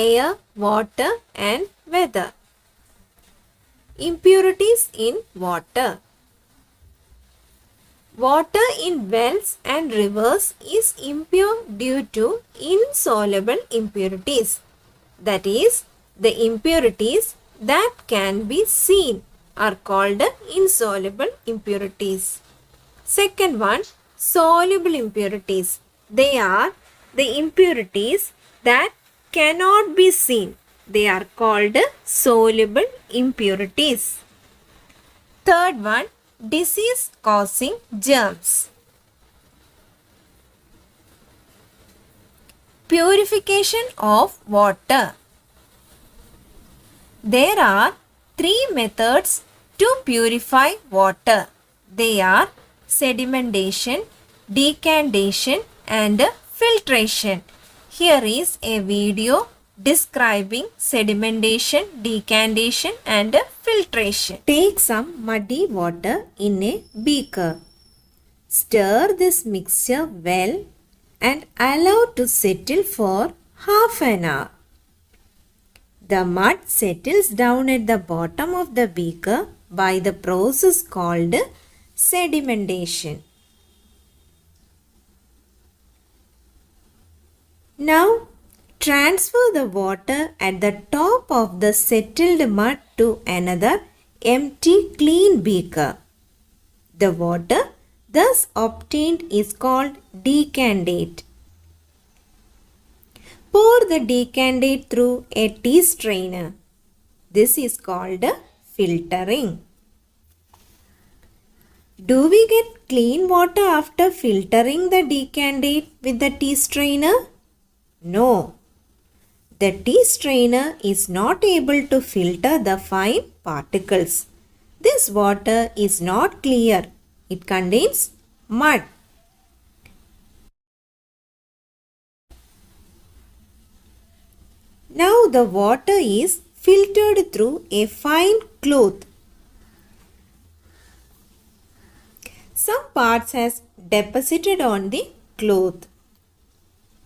air, water, and weather. Impurities in water. Water in wells and rivers is impure due to insoluble impurities. That is, the impurities that can be seen are called insoluble impurities. Second one, soluble impurities. They are the impurities that cannot be seen. They are called soluble impurities. Third one, disease causing germs. Purification of water. There are three methods to purify water. They are sedimentation, decantation, and filtration. Here is a video describing sedimentation, decantation, and filtration. Take some muddy water in a beaker. Stir this mixture well and allow to settle for half an hour. The mud settles down at the bottom of the beaker by the process called sedimentation. Now, transfer the water at the top of the settled mud to another empty clean beaker. The water thus obtained is called decantate. Pour the decantate through a tea strainer. This is called filtering. Do we get clean water after filtering the decantate with the tea strainer? No. The tea strainer is not able to filter the fine particles. This water is not clear. It contains mud. Now the water is filtered through a fine cloth. Some parts has deposited on the cloth,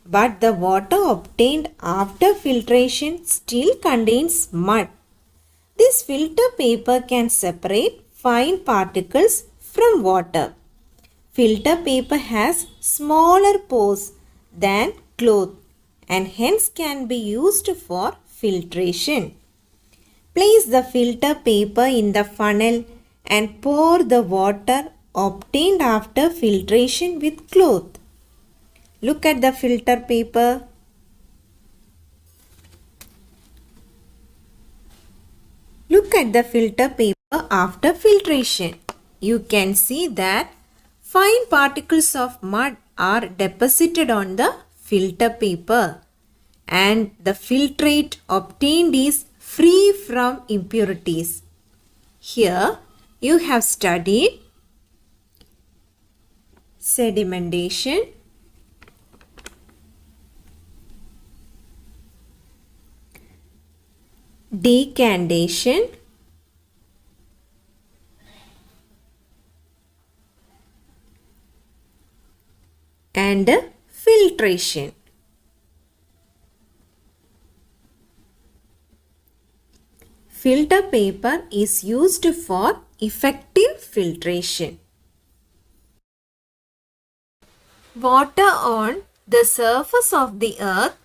but the water obtained after filtration still contains mud. This filter paper can separate fine particles from water. Filter paper has smaller pores than cloth and hence can be used for filtration. Place the filter paper in the funnel and pour the water obtained after filtration with cloth. Look at the filter paper. Look at the filter paper after filtration. You can see that fine particles of mud are deposited on the filter paper and the filtrate obtained is free from impurities. Here you have studied sedimentation, decantation, and filtration. Filter paper is used for effective filtration. Water on the surface of the earth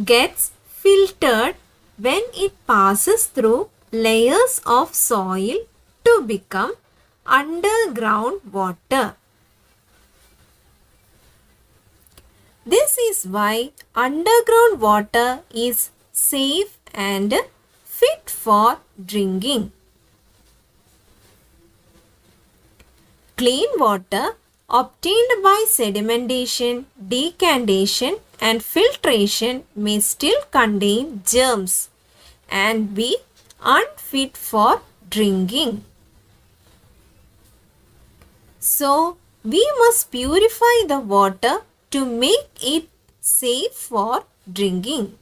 gets filtered when it passes through layers of soil to become underground water. This is why underground water is safe and fit for drinking. Clean water obtained by sedimentation, decantation, and filtration may still contain germs and be unfit for drinking. So, we must purify the water to make it safe for drinking.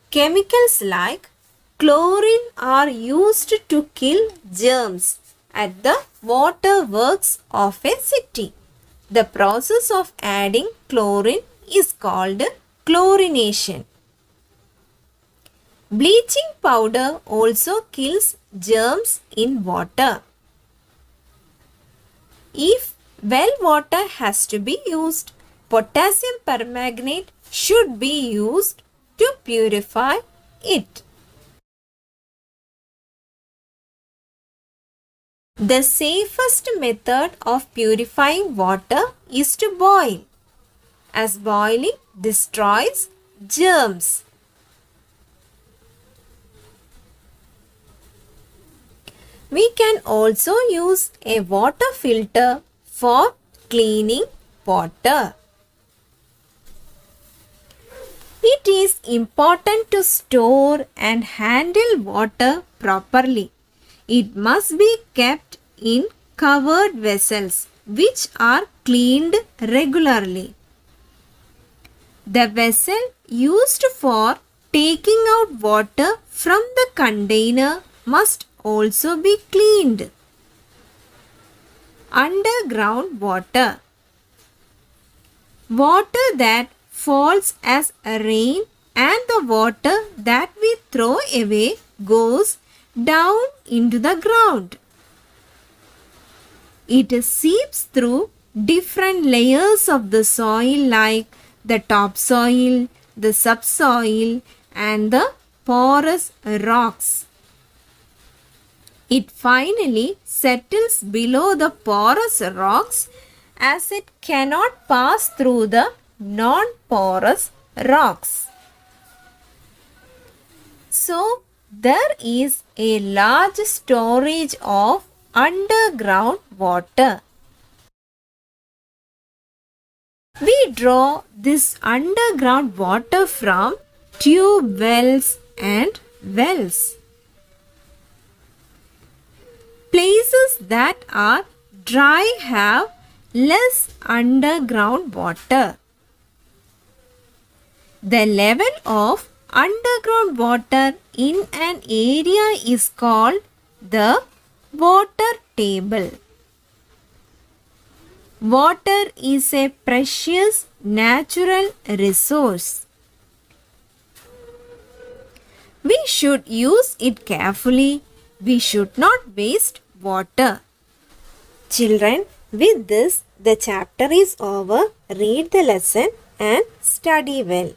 Chemicals like chlorine are used to kill germs at the water works of a city. The process of adding chlorine is called chlorination. Bleaching powder also kills germs in water. If well water has to be used, potassium permanganate should be used to purify it. The safest method of purifying water is to boil, as boiling destroys germs. We can also use a water filter for cleaning water. It is important to store and handle water properly. It must be kept in covered vessels which are cleaned regularly. The vessel used for taking out water from the container must also be cleaned. Underground water. Water that falls as rain and the water that we throw away goes down into the ground. It seeps through different layers of the soil like the topsoil, the subsoil and the porous rocks. It finally settles below the porous rocks as it cannot pass through the non-porous rocks. So, there is a large storage of underground water. We draw this underground water from tube wells and wells. Places that are dry have less underground water. The level of underground water in an area is called the water table. Water is a precious natural resource. We should use it carefully. We should not waste water. Children, with this, the chapter is over. Read the lesson and study well.